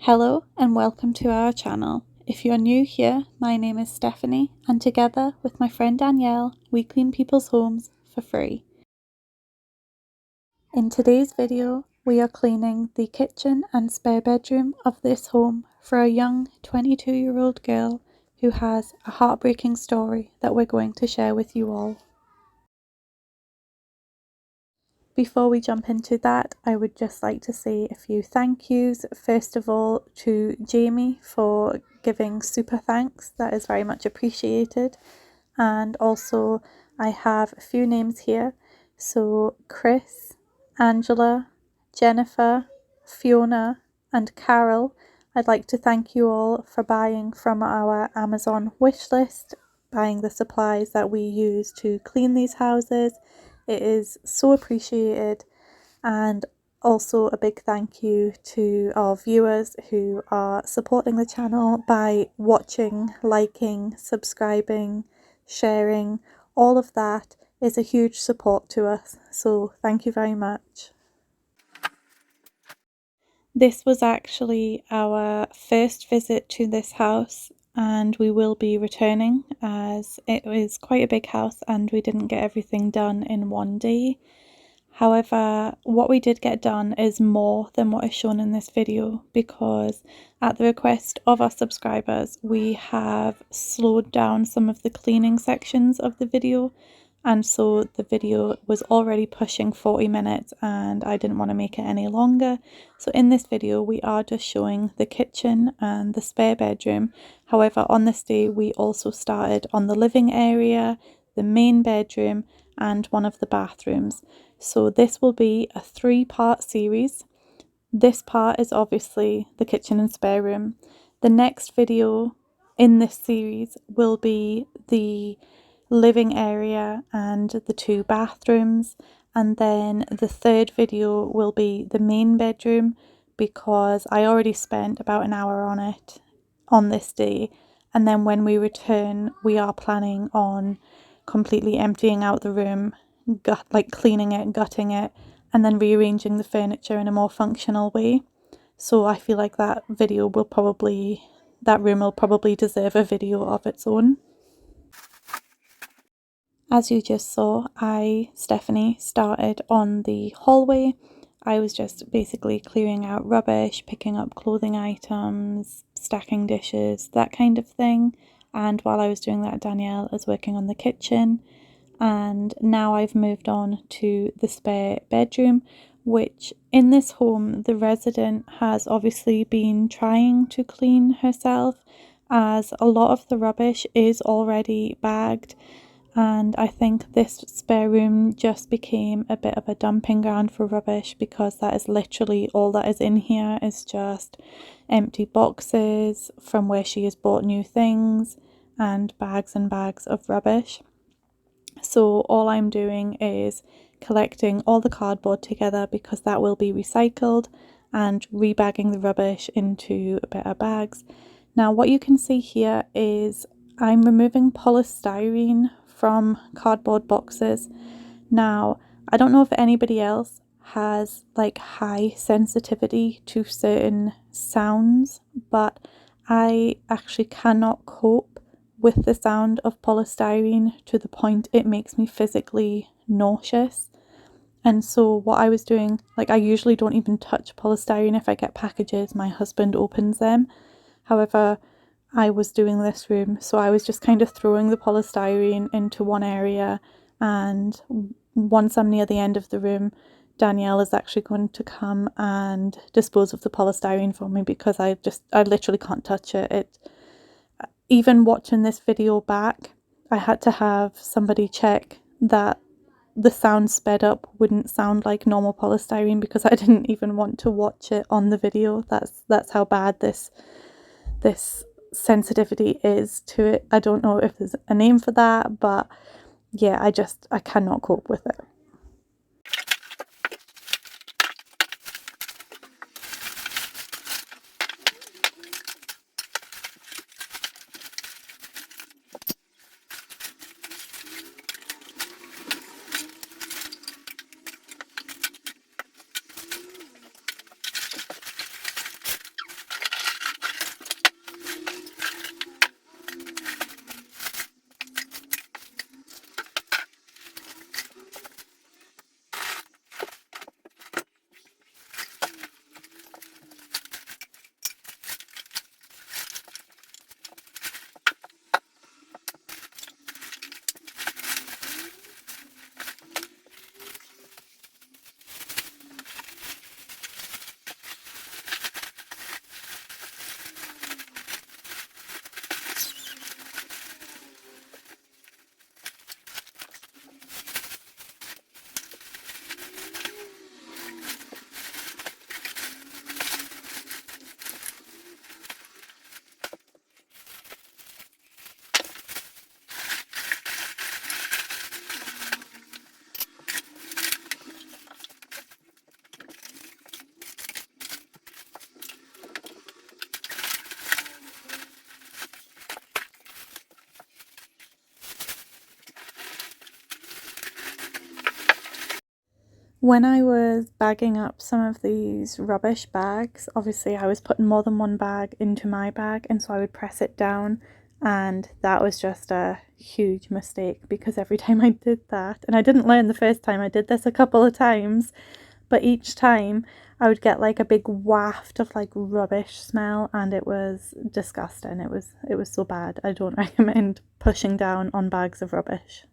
Hello and welcome to our channel. If you're new here, my name is Stephanie and together with my friend Danielle, we clean people's homes for free. In today's video, we are cleaning the kitchen and spare bedroom of this home for a young 22-year-old girl who has a heartbreaking story that we're going to share with you all. Before we jump into that, I would just like to say a few thank yous. First of all, to Jamie for giving super thanks. That is very much appreciated. And also, I have a few names here. So Chris, Angela, Jennifer, Fiona, and Carol. I'd like to thank you all for buying from our Amazon wishlist, buying the supplies that we use to clean these houses. It is so appreciated, and also a big thank you to our viewers who are supporting the channel by watching, liking, subscribing, sharing. All of that is a huge support to us, so thank you very much. This was actually our first visit to this house, and we will be returning as it was quite a big house and we didn't get everything done in one day. However, what we did get done is more than what is shown in this video, because at the request of our subscribers, we have slowed down some of the cleaning sections of the video. And so the video was already pushing 40 minutes and I didn't want to make it any longer. So in this video, we are just showing the kitchen and the spare bedroom. However, on this day, we also started on the living area, the main bedroom, and one of the bathrooms. So this will be a 3-part series. This part is obviously the kitchen and spare room. The next video in this series will be the living area and the 2 bathrooms, and then the third video will be the main bedroom, because I already spent about an hour on it on this day, and then when we return we are planning on completely emptying out the room, cleaning it, gutting it, and then rearranging the furniture in a more functional way. So I feel like that room will probably deserve a video of its own. As you just saw, Stephanie, started on the hallway. I was just basically clearing out rubbish, picking up clothing items, stacking dishes, that kind of thing. And while I was doing that, Danielle is working on the kitchen. And now I've moved on to the spare bedroom, which in this home, the resident has obviously been trying to clean herself, as a lot of the rubbish is already bagged. And I think this spare room just became a bit of a dumping ground for rubbish, because that is literally all that is in here, is just empty boxes from where she has bought new things and bags of rubbish. So all I'm doing is collecting all the cardboard together, because that will be recycled, and rebagging the rubbish into better bags. Now what you can see here is I'm removing polystyrene from cardboard boxes. Now, I don't know if anybody else has like high sensitivity to certain sounds, but I actually cannot cope with the sound of polystyrene to the point it makes me physically nauseous. And so what I was doing, I usually don't even touch polystyrene. If I get packages, my husband opens them. However, I was doing this room, so I was just kind of throwing the polystyrene into one area, and once I'm near the end of the room, Danielle is actually going to come and dispose of the polystyrene for me, because I literally can't touch it. Even watching this video back, I had to have somebody check that the sound sped up wouldn't sound like normal polystyrene, because I didn't even want to watch it on the video. That's how bad this sensitivity is to it. I don't know if there's a name for that, but yeah, I cannot cope with it. When I was bagging up some of these rubbish bags, obviously I was putting more than one bag into my bag, and so I would press it down, and that was just a huge mistake because every time I did that, and I didn't learn the first time, I did this a couple of times, but each time I would get like a big waft of like rubbish smell, and it was disgusting. It was so bad. I don't recommend pushing down on bags of rubbish.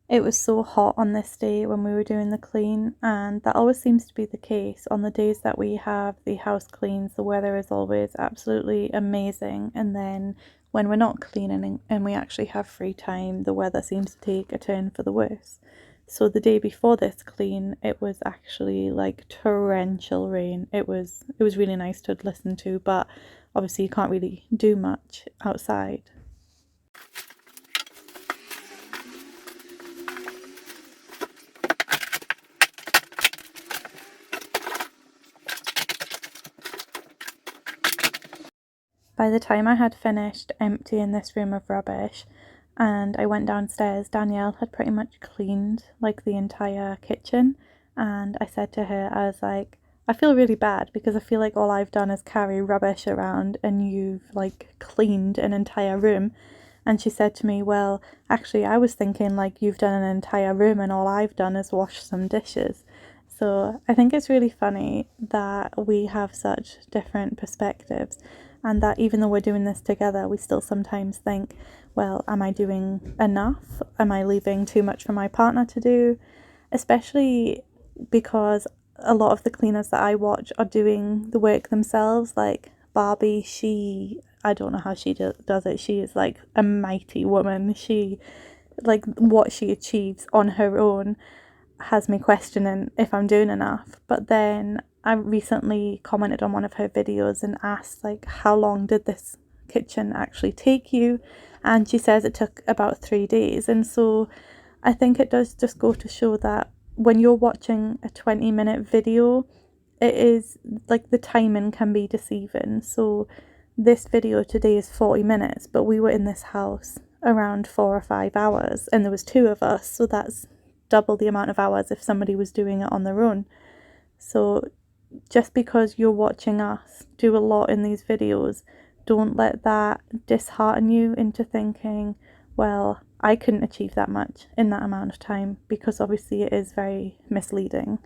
It was so hot on this day when we were doing the clean, and that always seems to be the case. On the days that we have the house cleans, the weather is always absolutely amazing, and then when we're not cleaning and we actually have free time, the weather seems to take a turn for the worse. So the day before this clean, it was actually like torrential rain. It was really nice to listen to, but obviously you can't really do much outside. By the time I had finished emptying this room of rubbish and I went downstairs, Danielle had pretty much cleaned like the entire kitchen. And I said to her, I was like, I feel really bad because I feel like all I've done is carry rubbish around and you've like cleaned an entire room. And she said to me, well, actually, I was thinking like you've done an entire room and all I've done is wash some dishes. So I think it's really funny that we have such different perspectives, and that even though we're doing this together, we still sometimes think, well, am I doing enough? Am I leaving too much for my partner to do? Especially because a lot of the cleaners that I watch are doing the work themselves. Like Barbie, I don't know how she does it. She is like a mighty woman. Like what she achieves on her own has me questioning if I'm doing enough. But then I recently commented on one of her videos and asked, like, how long did this kitchen actually take you? And she says it took about 3 days. And so I think it does just go to show that when you're watching a 20-minute video, it is like the timing can be deceiving. So this video today is 40 minutes, but we were in this house around 4 or 5 hours and there was two of us, so that's double the amount of hours if somebody was doing it on their own. So just because you're watching us do a lot in these videos, don't let that dishearten you into thinking, well, I couldn't achieve that much in that amount of time, because obviously it is very misleading.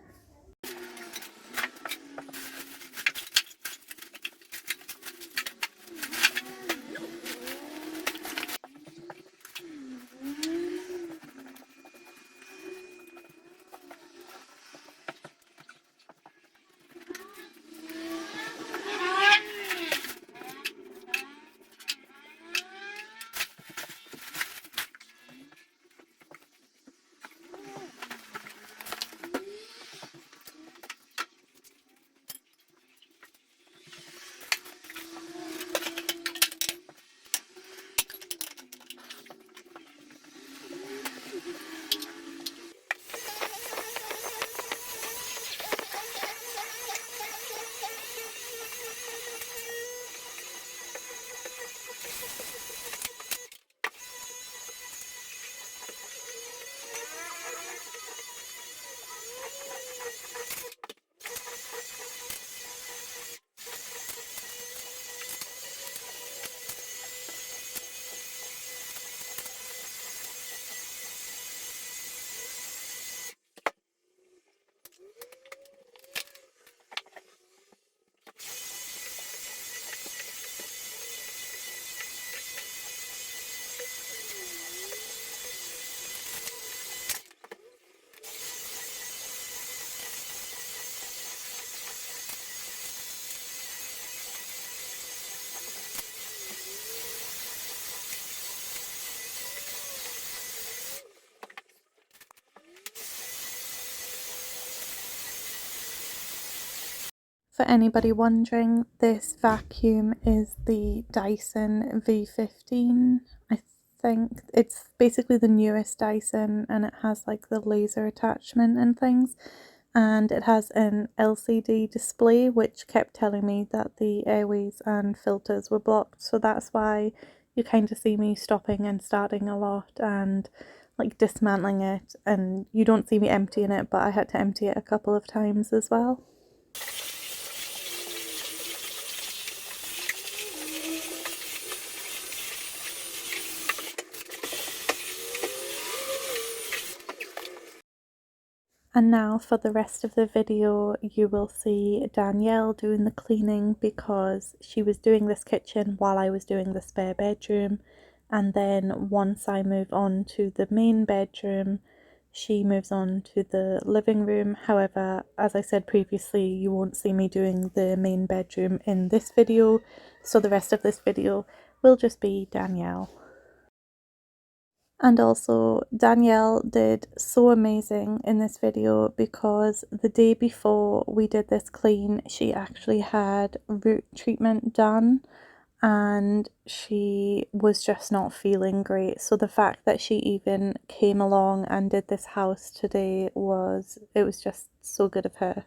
For anybody wondering, this vacuum is the Dyson V15. I think. It's basically the newest Dyson, and it has like the laser attachment and things, and it has an LCD display which kept telling me that the airways and filters were blocked, so that's why you kind of see me stopping and starting a lot and like dismantling it, and you don't see me emptying it, but I had to empty it a couple of times as well. And now for the rest of the video, you will see Danielle doing the cleaning because she was doing this kitchen while I was doing the spare bedroom. And then once I move on to the main bedroom, she moves on to the living room. However, as I said previously, you won't see me doing the main bedroom in this video. So the rest of this video will just be Danielle. And also, Danielle did so amazing in this video because the day before we did this clean, she actually had root treatment done and she was just not feeling great. So the fact that she even came along and did this house today was just so good of her.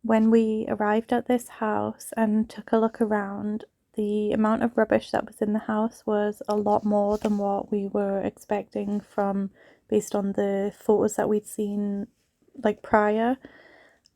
When we arrived at this house and took a look around, the amount of rubbish that was in the house was a lot more than what we were expecting from based on the photos that we'd seen like prior.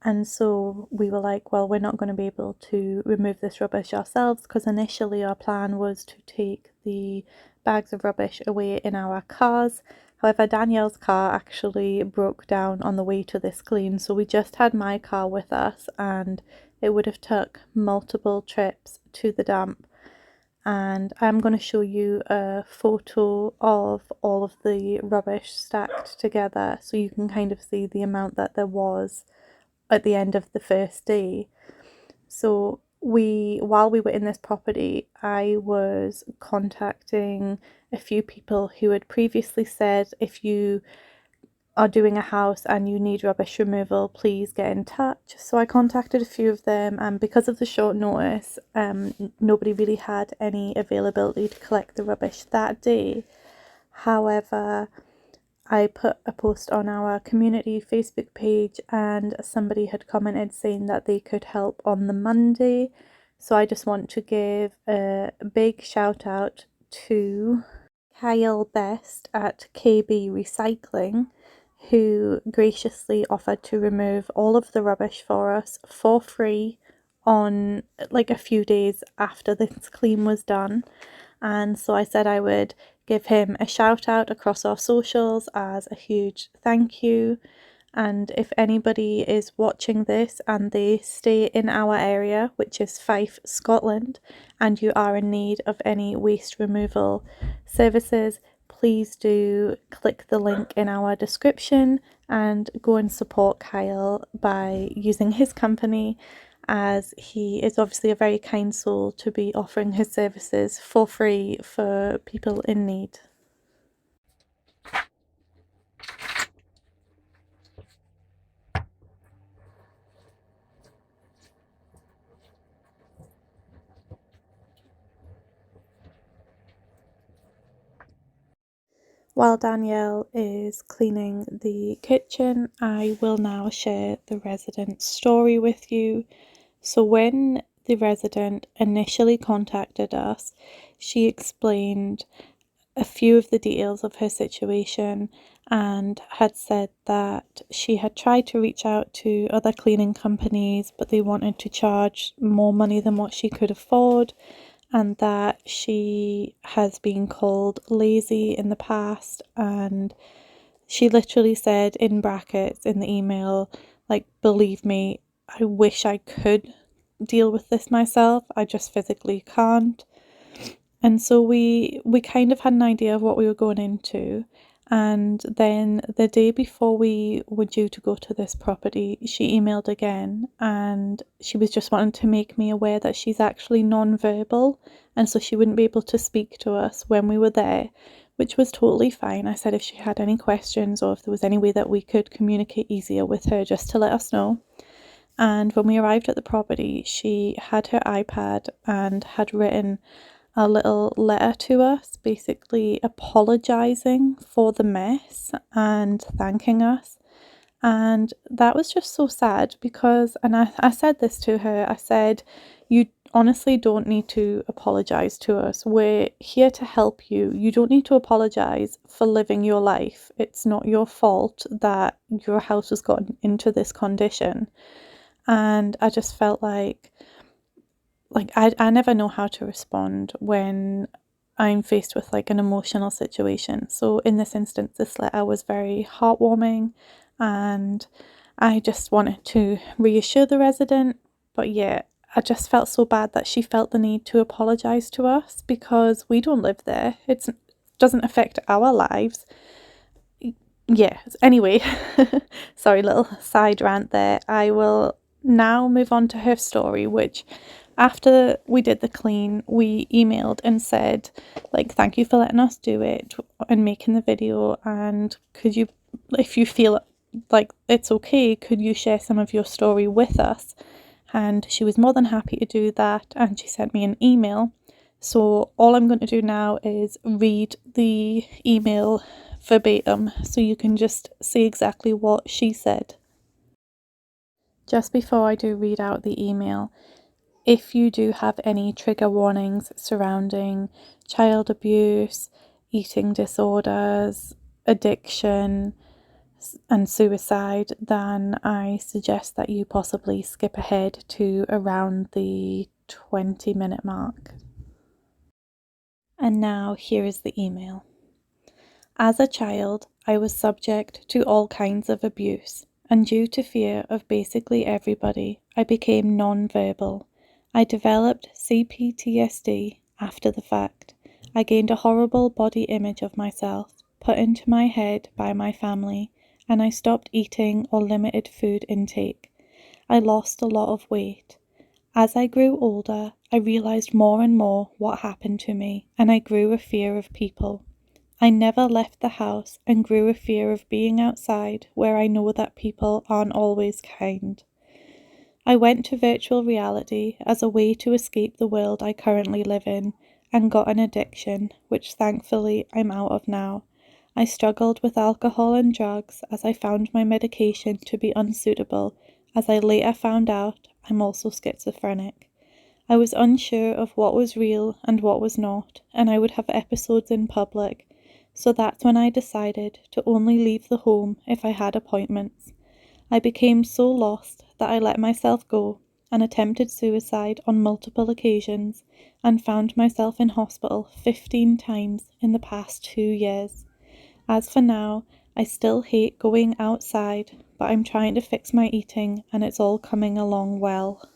And so we were like, well, we're not going to be able to remove this rubbish ourselves because initially our plan was to take the bags of rubbish away in our cars. However, Danielle's car actually broke down on the way to this clean, so we just had my car with us and it would have took multiple trips to the dump. And I'm going to show you a photo of all of the rubbish stacked together so you can kind of see the amount that there was at the end of the first day. So while we were in this property, I was contacting a few people who had previously said, if you are doing a house and you need rubbish removal, please get in touch. So I contacted a few of them, and because of the short notice, nobody really had any availability to collect the rubbish that day. However, I put a post on our community Facebook page and somebody had commented saying that they could help on the Monday. So I just want to give a big shout out to Kyle Best at KB Recycling, who graciously offered to remove all of the rubbish for us for free on like a few days after this clean was done. And so I said I would give him a shout out across our socials as a huge thank you. And if anybody is watching this and they stay in our area, which is Fife, Scotland, and you are in need of any waste removal services, please do click the link in our description and go and support Kyle by using his company, as he is obviously a very kind soul to be offering his services for free for people in need. While Danielle is cleaning the kitchen, I will now share the resident's story with you. So when the resident initially contacted us, she explained a few of the details of her situation and had said that she had tried to reach out to other cleaning companies, but they wanted to charge more money than what she could afford, and that she has been called lazy in the past. And she literally said in brackets in the email, like, believe me, I wish I could deal with this myself, I just physically can't. And so we kind of had an idea of what we were going into. And then the day before we were due to go to this property, she emailed again and she was just wanting to make me aware that she's actually non-verbal, and so she wouldn't be able to speak to us when we were there, which was totally fine. I said if she had any questions or if there was any way that we could communicate easier with her, just to let us know. And when we arrived at the property, she had her iPad and had written a little letter to us, basically apologising for the mess and thanking us. And that was just so sad because, and I said this to her, I said, you honestly don't need to apologise to us. We're here to help you. You don't need to apologise for living your life. It's not your fault that your house has gotten into this condition. And I just felt like I never know how to respond when I'm faced with like an emotional situation. So in this instance, this letter was very heartwarming, and I just wanted to reassure the resident. But yeah, I just felt so bad that she felt the need to apologise to us because we don't live there. It doesn't affect our lives. Yeah, anyway, sorry, little side rant there. I will now move on to her story, which after we did the clean, we emailed and said, like, thank you for letting us do it and making the video. And could you, if you feel like it's okay, could you share some of your story with us? And she was more than happy to do that. And she sent me an email. So all I'm going to do now is read the email verbatim so you can just see exactly what she said. Just before I do read out the email, if you do have any trigger warnings surrounding child abuse, eating disorders, addiction, and suicide, then I suggest that you possibly skip ahead to around the 20-minute mark. And now here is the email. As a child, I was subject to all kinds of abuse, and due to fear of basically everybody, I became non-verbal. I developed CPTSD after the fact. I gained a horrible body image of myself, put into my head by my family, and I stopped eating or limited food intake. I lost a lot of weight. As I grew older, I realized more and more what happened to me, and I grew a fear of people. I never left the house and grew a fear of being outside where I know that people aren't always kind. I went to virtual reality as a way to escape the world I currently live in and got an addiction, which thankfully I'm out of now. I struggled with alcohol and drugs as I found my medication to be unsuitable, as I later found out I'm also schizophrenic. I was unsure of what was real and what was not, and I would have episodes in public. So that's when I decided to only leave the home if I had appointments. I became so lost that I let myself go and attempted suicide on multiple occasions and found myself in hospital 15 times in the past 2 years. As for now, I still hate going outside, but I'm trying to fix my eating and it's all coming along well.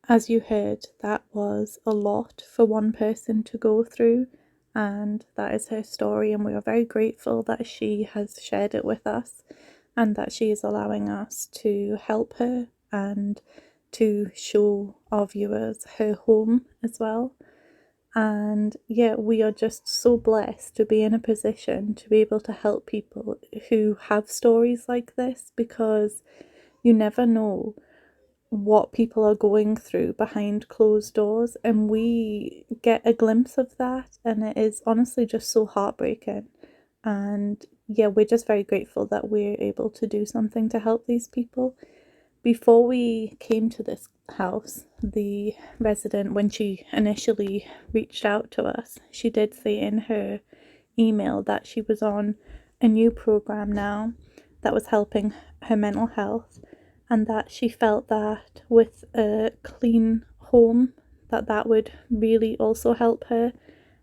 As you heard, that was a lot for one person to go through, and that is her story, and we are very grateful that she has shared it with us and that she is allowing us to help her and to show our viewers her home as well. And yeah, we are just so blessed to be in a position to be able to help people who have stories like this, because you never know what people are going through behind closed doors, and we get a glimpse of that, and it is honestly just so heartbreaking. And yeah, we're just very grateful that we're able to do something to help these people. Before we came to this house, the resident, when she initially reached out to us, she did say in her email that she was on a new program now that was helping her mental health, and that she felt that with a clean home that would really also help her,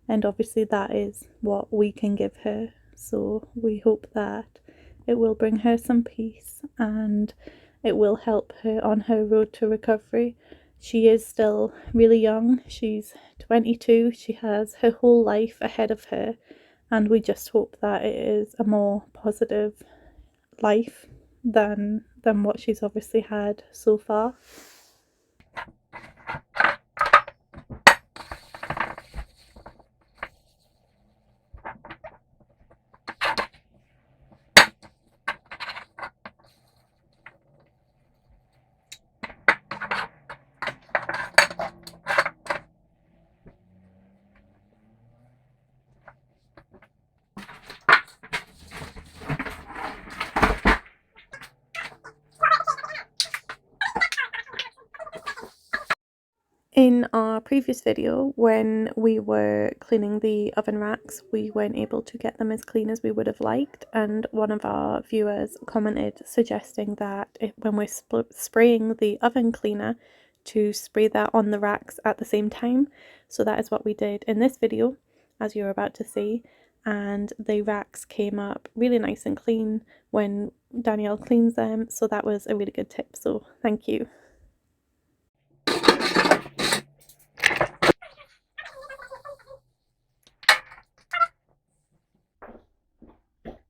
and obviously that is what we can give her. So we hope that it will bring her some peace and it will help her on her road to recovery. She is still really young. She's 22. She has her whole life ahead of her, and we just hope that it is a more positive life than what she's obviously had so far. In our previous video, when we were cleaning the oven racks, we weren't able to get them as clean as we would have liked, and one of our viewers commented suggesting that when we're spraying the oven cleaner, to spray that on the racks at the same time. So that is what we did in this video, as you're about to see, and the racks came up really nice and clean when Danielle cleans them, so that was a really good tip, so thank you.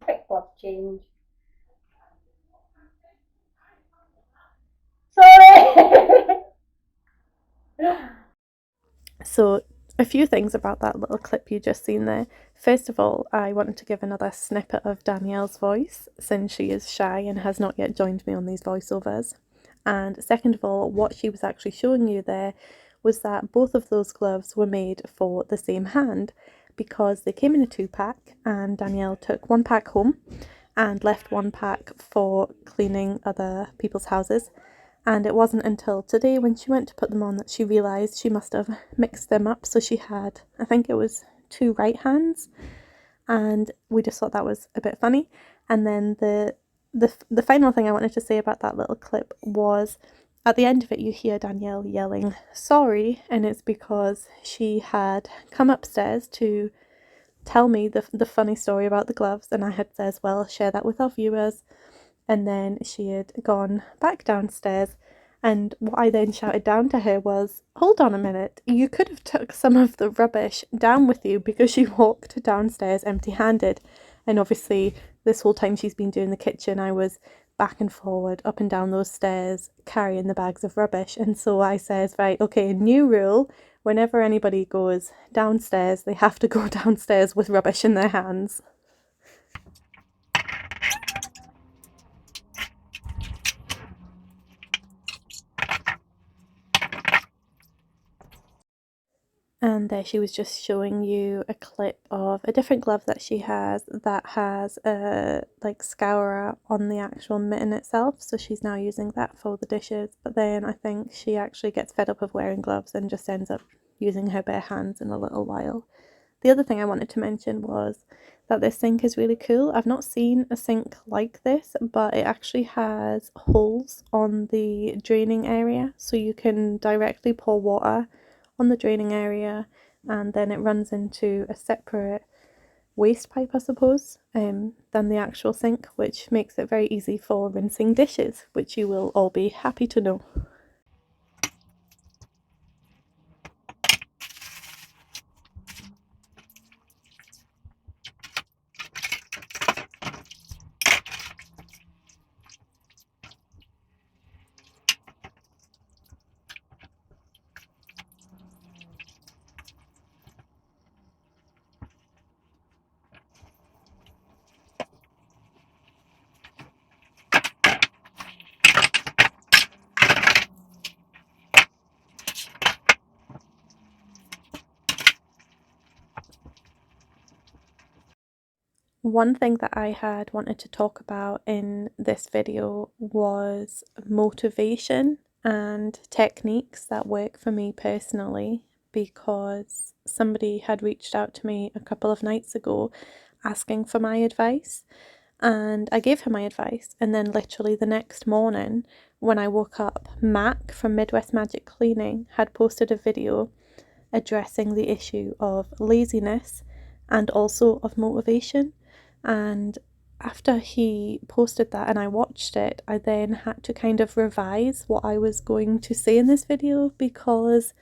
Quick glove change. Sorry! So a few things about that little clip you just seen there. First of all, I wanted to give another snippet of Danielle's voice, since she is shy and has not yet joined me on these voiceovers. And second of all, what she was actually showing you there was that both of those gloves were made for the same hand, because they came in a 2-pack, and Danielle took 1 pack home and left 1 pack for cleaning other people's houses. And it wasn't until today when she went to put them on that she realised she must have mixed them up. So she had, I think it was 2 right hands, and we just thought that was a bit funny. And then the final thing I wanted to say about that little clip was, at the end of it you hear Danielle yelling sorry, and it's because she had come upstairs to tell me the funny story about the gloves, and I had said, well, share that with our viewers. And then she had gone back downstairs, and what I then shouted down to her was, hold on a minute, you could have took some of the rubbish down with you, because she walked downstairs empty-handed. And obviously this whole time she's been doing the kitchen, I was back and forward up and down those stairs carrying the bags of rubbish. And so I says, right, okay, new rule, whenever anybody goes downstairs they have to go downstairs with rubbish in their hands. And there she was just showing you a clip of a different glove that she has that has a like scourer on the actual mitten itself, so she's now using that for the dishes. But then I think she actually gets fed up of wearing gloves and just ends up using her bare hands in a little while. The other thing I wanted to mention was that this sink is really cool. I've not seen a sink like this, but it actually has holes on the draining area, so you can directly pour water on the draining area, and then it runs into a separate waste pipe, I suppose, than the actual sink, which makes it very easy for rinsing dishes, which you will all be happy to know. One thing that I had wanted to talk about in this video was motivation and techniques that work for me personally, because somebody had reached out to me a couple of nights ago asking for my advice, and I gave her my advice, and then literally the next morning when I woke up, Mack from Midwest Magic Cleaning had posted a video addressing the issue of laziness and also of motivation. And after he posted that and I watched it, I then had to kind of revise what I was going to say in this video, because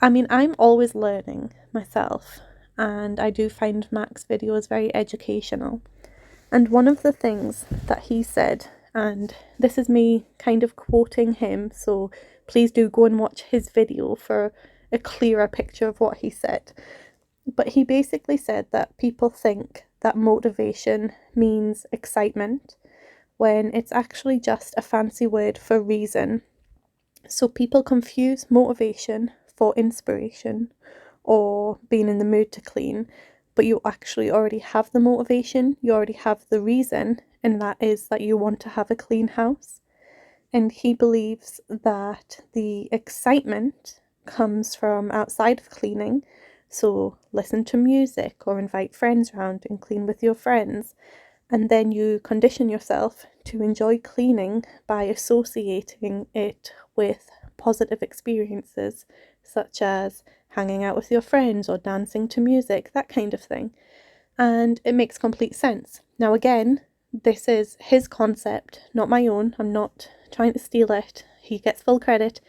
I mean, I'm always learning myself, and I do find Mack's videos very educational. And one of the things that he said, and this is me kind of quoting him, so please do go and watch his video for a clearer picture of what he said. But he basically said that people think that motivation means excitement, when it's actually just a fancy word for reason. So people confuse motivation for inspiration or being in the mood to clean, but you actually already have the motivation, you already have the reason, and that is that you want to have a clean house. And he believes that the excitement comes from outside of cleaning. So listen to music or invite friends around and clean with your friends. And then you condition yourself to enjoy cleaning by associating it with positive experiences, such as hanging out with your friends or dancing to music, that kind of thing. And it makes complete sense. Now, again, this is his concept, not my own. I'm not trying to steal it. He gets full credit,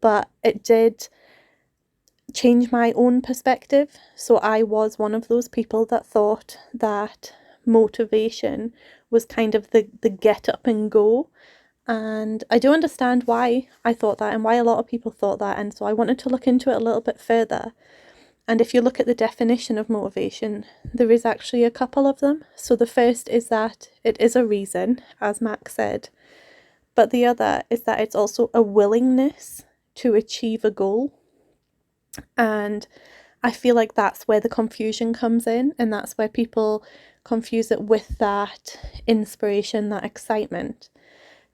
but it did change my own perspective. So I was one of those people that thought that motivation was kind of the get up and go. And I do understand why I thought that and why a lot of people thought that. And so I wanted to look into it a little bit further. And if you look at the definition of motivation, there is actually a couple of them. So the first is that it is a reason, as Mack said. But the other is that it's also a willingness to achieve a goal. And I feel like that's where the confusion comes in, and that's where people confuse it with that inspiration, that excitement.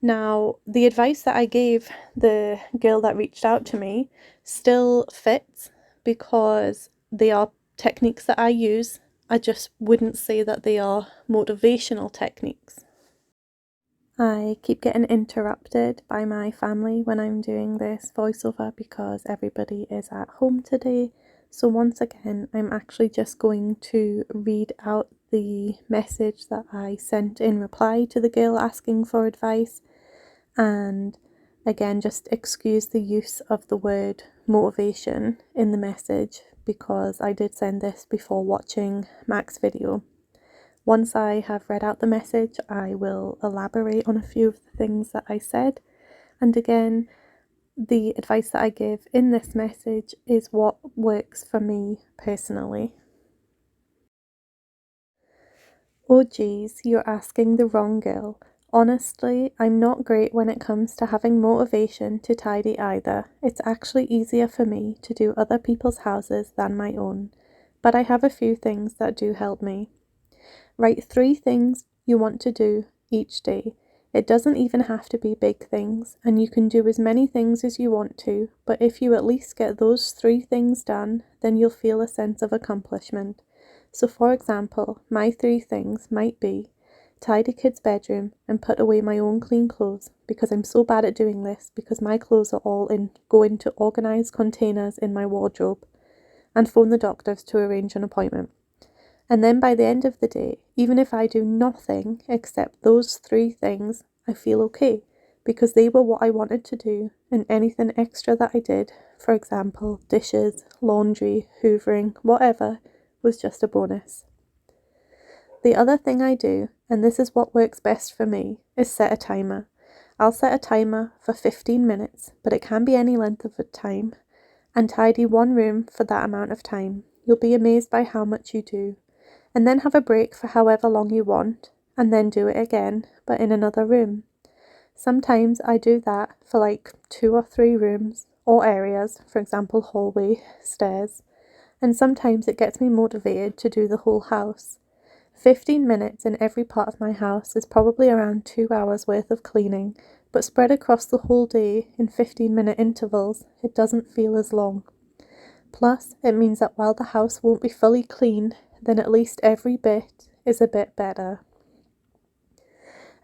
Now, the advice that I gave the girl that reached out to me still fits because they are techniques that I use. I just wouldn't say that they are motivational techniques. I keep getting interrupted by my family when I'm doing this voiceover because everybody is at home today. So once again, I'm actually just going to read out the message that I sent in reply to the girl asking for advice. And again, just excuse the use of the word motivation in the message because I did send this before watching Mack's video. Once I have read out the message, I will elaborate on a few of the things that I said. And again, the advice that I give in this message is what works for me personally. Oh geez, you're asking the wrong girl. Honestly, I'm not great when it comes to having motivation to tidy either. It's actually easier for me to do other people's houses than my own. But I have a few things that do help me. Write 3 things you want to do each day. It doesn't even have to be big things, and you can do as many things as you want to, but if you at least get those 3 things done, then you'll feel a sense of accomplishment. So for example, my 3 things might be tidy kid's bedroom and put away my own clean clothes because I'm so bad at doing this because my clothes are all go into organised containers in my wardrobe, and phone the doctors to arrange an appointment. And then by the end of the day, even if I do nothing except those 3 things, I feel okay because they were what I wanted to do, and anything extra that I did, for example, dishes, laundry, hoovering, whatever, was just a bonus. The other thing I do, and this is what works best for me, is set a timer. I'll set a timer for 15 minutes, but it can be any length of time, and tidy one room for that amount of time. You'll be amazed by how much you do. And then have a break for however long you want, and then do it again, but in another room. Sometimes I do that for like 2 or 3 rooms or areas, for example hallway, stairs, and sometimes it gets me motivated to do the whole house. 15 minutes in every part of my house is probably around 2 hours worth of cleaning, but spread across the whole day in 15-minute intervals, it doesn't feel as long. Plus, it means that while the house won't be fully clean, then at least every bit is a bit better.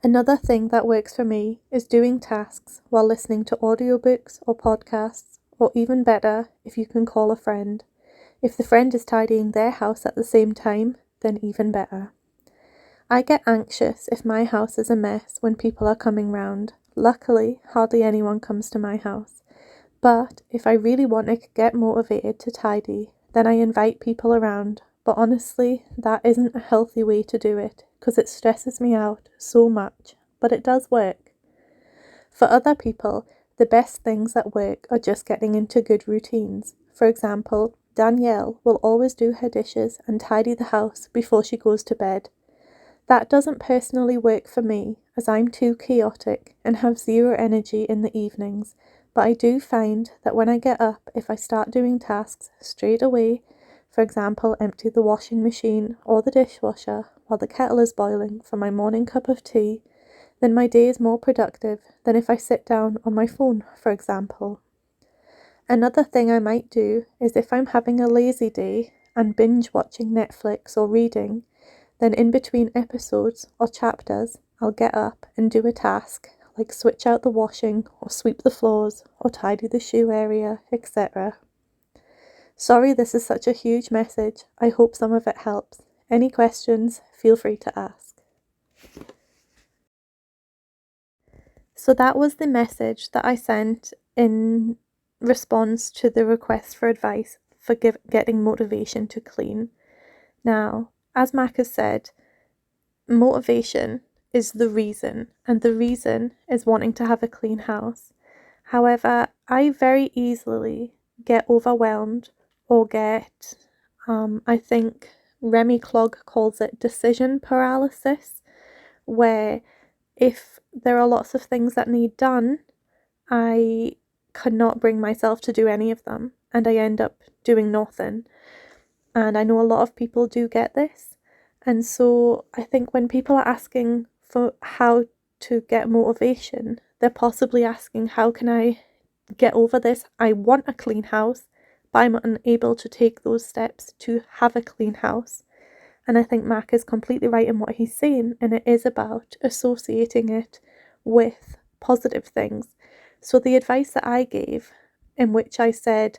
Another thing that works for me is doing tasks while listening to audiobooks or podcasts, or even better, if you can call a friend. If the friend is tidying their house at the same time, then even better. I get anxious if my house is a mess when people are coming round. Luckily, hardly anyone comes to my house. But if I really want to get motivated to tidy, then I invite people around. But honestly, that isn't a healthy way to do it because it stresses me out so much, but it does work. For other people, the best things that work are just getting into good routines. For example, Danielle will always do her dishes and tidy the house before she goes to bed. That doesn't personally work for me as I'm too chaotic and have zero energy in the evenings, but I do find that when I get up, if I start doing tasks straight away, for example, empty the washing machine or the dishwasher while the kettle is boiling for my morning cup of tea, then my day is more productive than if I sit down on my phone, for example. Another thing I might do is if I'm having a lazy day and binge watching Netflix or reading, then in between episodes or chapters, I'll get up and do a task like switch out the washing or sweep the floors or tidy the shoe area, etc. Sorry, this is such a huge message. I hope some of it helps. Any questions, feel free to ask. So that was the message that I sent in response to the request for advice for getting motivation to clean. Now, as Mack has said, motivation is the reason, and the reason is wanting to have a clean house. However, I very easily get overwhelmed or get, I think Remy Clogg calls it decision paralysis, where if there are lots of things that need done, I cannot bring myself to do any of them, and I end up doing nothing. And I know a lot of people do get this. And so I think when people are asking for how to get motivation, they're possibly asking, how can I get over this? I want a clean house, but I'm unable to take those steps to have a clean house. And I think Mack is completely right in what he's saying, and it is about associating it with positive things. So the advice that I gave, in which I said,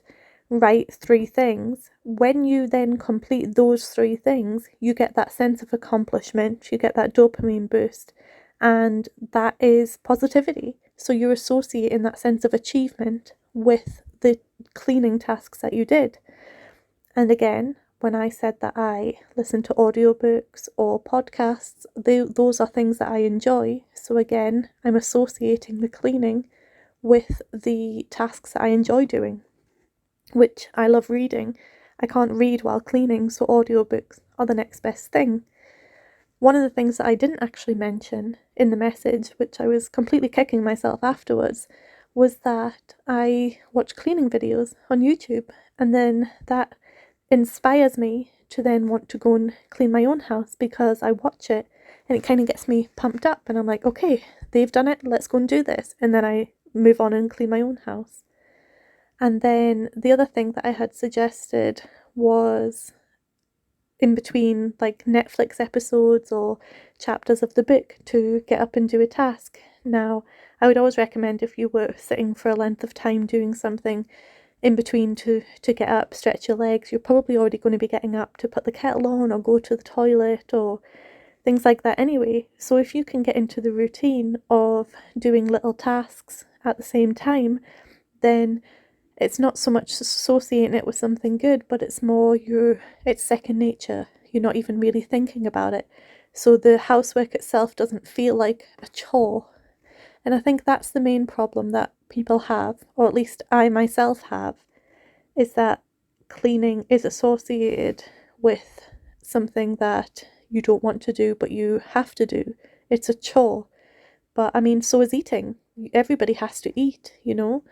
write 3 things, when you then complete those 3 things, you get that sense of accomplishment, you get that dopamine boost, and that is positivity. So you're associating that sense of achievement with the cleaning tasks that you did. And again, when I said that I listen to audiobooks or podcasts, those are things that I enjoy. So again, I'm associating the cleaning with the tasks that I enjoy doing, which I love reading. I can't read while cleaning, so audiobooks are the next best thing. One of the things that I didn't actually mention in the message, which I was completely kicking myself afterwards, was that I watch cleaning videos on YouTube, and then that inspires me to then want to go and clean my own house because I watch it and it kind of gets me pumped up, and I'm like, okay, they've done it, let's go and do this, and then I move on and clean my own house. And then the other thing that I had suggested was in between like Netflix episodes or chapters of the book to get up and do a task. Now, I would always recommend if you were sitting for a length of time doing something in between to get up, stretch your legs, you're probably already going to be getting up to put the kettle on or go to the toilet or things like that anyway. So if you can get into the routine of doing little tasks at the same time, then it's not so much associating it with something good, but it's more it's second nature. You're not even really thinking about it. So the housework itself doesn't feel like a chore. And I think that's the main problem that people have, or at least I myself have, is that cleaning is associated with something that you don't want to do, but you have to do. It's a chore. But I mean, so is eating. Everybody has to eat, you know?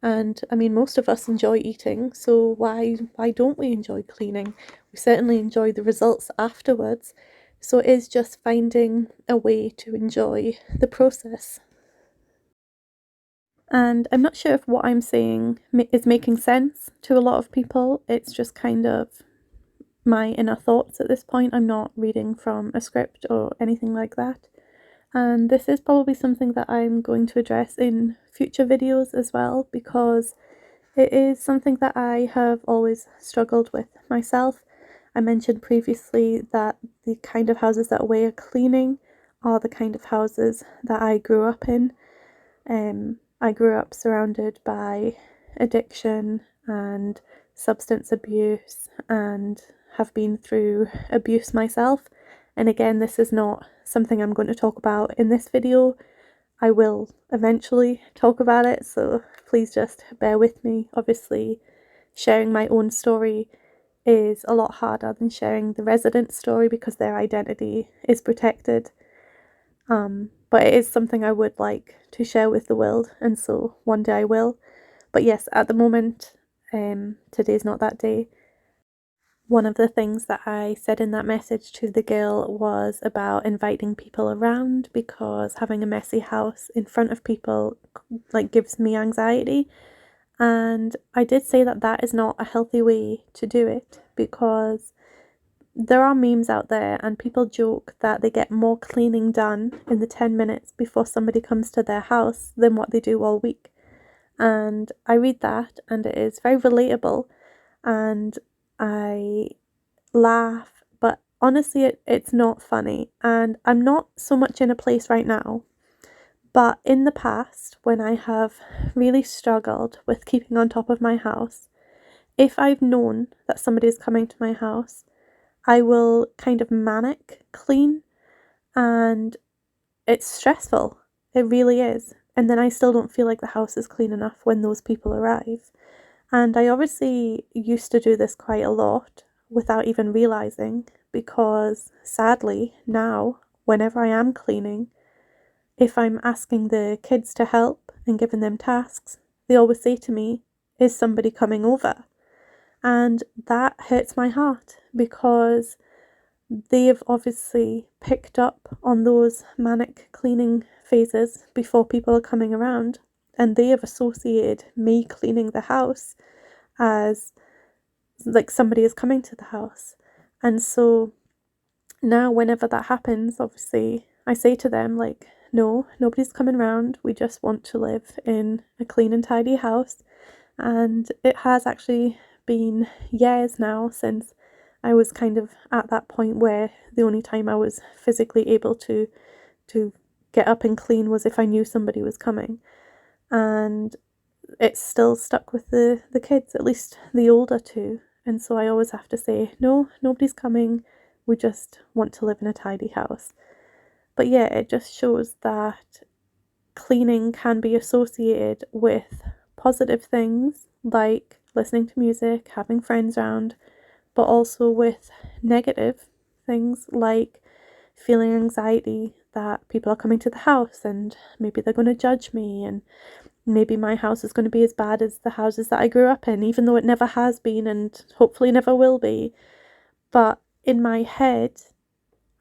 And I mean, most of us enjoy eating, so why don't we enjoy cleaning? We certainly enjoy the results afterwards. So it is just finding a way to enjoy the process. And I'm not sure if what I'm saying is making sense to a lot of people. It's just kind of my inner thoughts at this point. I'm not reading from a script or anything like that. And this is probably something that I'm going to address in future videos as well, because it is something that I have always struggled with myself. I mentioned previously that the kind of houses that we're cleaning are the kind of houses that I grew up in. I grew up surrounded by addiction and substance abuse and have been through abuse myself. And again, this is not something I'm going to talk about in this video. I will eventually talk about it, so please just bear with me. Obviously, sharing my own story is a lot harder than sharing the resident's story because their identity is protected. But it is something I would like to share with the world, and so one day I will. But yes, at the moment, today's not that day. One of the things that I said in that message to the girl was about inviting people around, because having a messy house in front of people like gives me anxiety, And I did say that that is not a healthy way to do it, because there are memes out there and people joke that they get more cleaning done in the 10 minutes before somebody comes to their house than what they do all week. And I read that and it is very relatable, and I laugh, but honestly, it's not funny. And I'm not so much in a place right now, but in the past, when I have really struggled with keeping on top of my house, if I've known that somebody is coming to my house, I will kind of manic clean, and it's stressful. It really is. And then I still don't feel like the house is clean enough when those people arrive. And I obviously used to do this quite a lot without even realizing, because sadly now, whenever I am cleaning, if I'm asking the kids to help and giving them tasks, they always say to me, "Is somebody coming over?" And that hurts my heart, because they've obviously picked up on those manic cleaning phases before people are coming around, and they have associated me cleaning the house as like somebody is coming to the house. And so now whenever that happens, obviously I say to them, like, no, nobody's coming round, we just want to live in a clean and tidy house. And it has actually been years now since I was kind of at that point where the only time I was physically able to get up and clean was if I knew somebody was coming. And it's still stuck with the kids, at least the older two. And so I always have to say, no, nobody's coming, we just want to live in a tidy house. But yeah, it just shows that cleaning can be associated with positive things like listening to music, having friends around, but also with negative things like feeling anxiety that people are coming to the house and maybe they're going to judge me, and maybe my house is going to be as bad as the houses that I grew up in, even though it never has been and hopefully never will be. But in my head,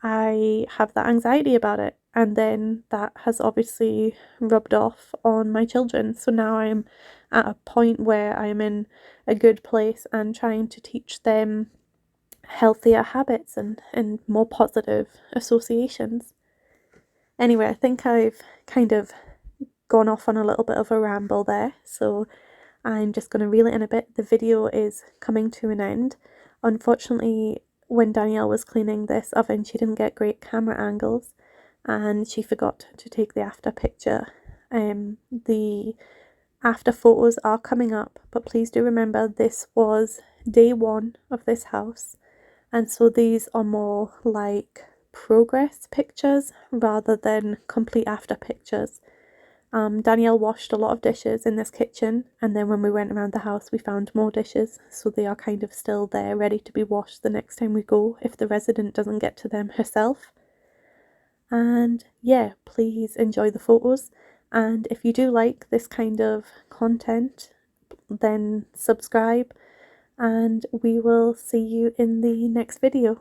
I have that anxiety about it. And then that has obviously rubbed off on my children. So now I'm at a point where I'm in a good place and trying to teach them healthier habits and more positive associations. Anyway, I think I've kind of gone off on a little bit of a ramble there. So I'm just going to reel it in a bit. The video is coming to an end. Unfortunately, when Danielle was cleaning this oven, she didn't get great camera angles and she forgot to take the after picture. The after photos are coming up, but please do remember this was day one of this house, and so these are more like progress pictures rather than complete after pictures. Danielle washed a lot of dishes in this kitchen, and then when we went around the house we found more dishes, so they are kind of still there ready to be washed the next time we go if the resident doesn't get to them herself. And yeah, please enjoy the photos, and if you do like this kind of content, then subscribe, and we will see you in the next video.